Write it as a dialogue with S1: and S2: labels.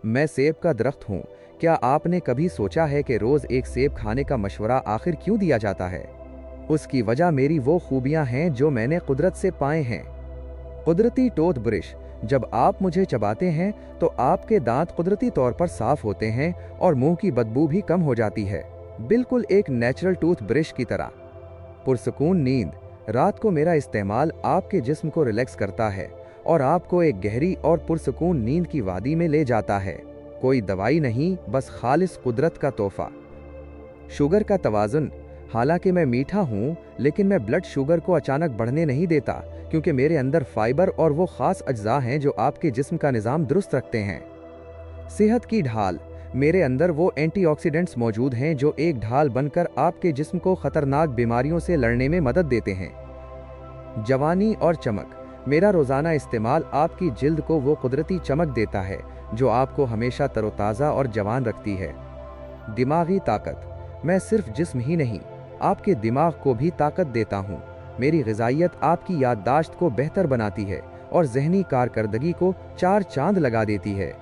S1: मैं सेब का दरख्त हूँ। क्या आपने कभी सोचा है कि रोज एक सेब खाने का मशवरा आखिर क्यों दिया जाता है? उसकी वजह मेरी वो खूबियां हैं जो मैंने कुदरत से पाए हैं। कुदरती टूथ ब्रश। जब आप मुझे चबाते हैं तो आपके दांत कुदरती तौर पर साफ होते हैं और मुंह की बदबू भी कम हो जाती है, बिल्कुल एक नेचुरल टूथ ब्रश की तरह। पुरसकून नींद। रात को मेरा इस्तेमाल आपके जिस्म को रिलैक्स करता है और आपको एक गहरी और पुरसकून नींद की वादी में ले जाता है। कोई दवाई नहीं, बस खालिस कुदरत का तोहफा। शुगर का तवाज़ुन। हालांकि मैं मीठा हूँ, लेकिन मैं ब्लड शुगर को अचानक बढ़ने नहीं देता, क्योंकि मेरे अंदर फाइबर और वो खास अज्जा हैं जो आपके जिस्म का निज़ाम दुरुस्त रखते हैं। सेहत की ढाल। मेरे अंदर वो एंटीऑक्सीडेंट्स मौजूद हैं जो एक ढाल बनकर आपके जिस्म को खतरनाक बीमारियों से लड़ने में मदद देते हैं। जवानी और चमक। मेरा रोज़ाना इस्तेमाल आपकी जिल्द को वो कुदरती चमक देता है जो आपको हमेशा तरोताज़ा और जवान रखती है। दिमागी ताकत। मैं सिर्फ जिस्म ही नहीं, आपके दिमाग को भी ताकत देता हूँ। मेरी ग़िज़ाइयत आपकी याददाश्त को बेहतर बनाती है और ज़हनी कारकर्दगी को 4 चांद लगा देती है।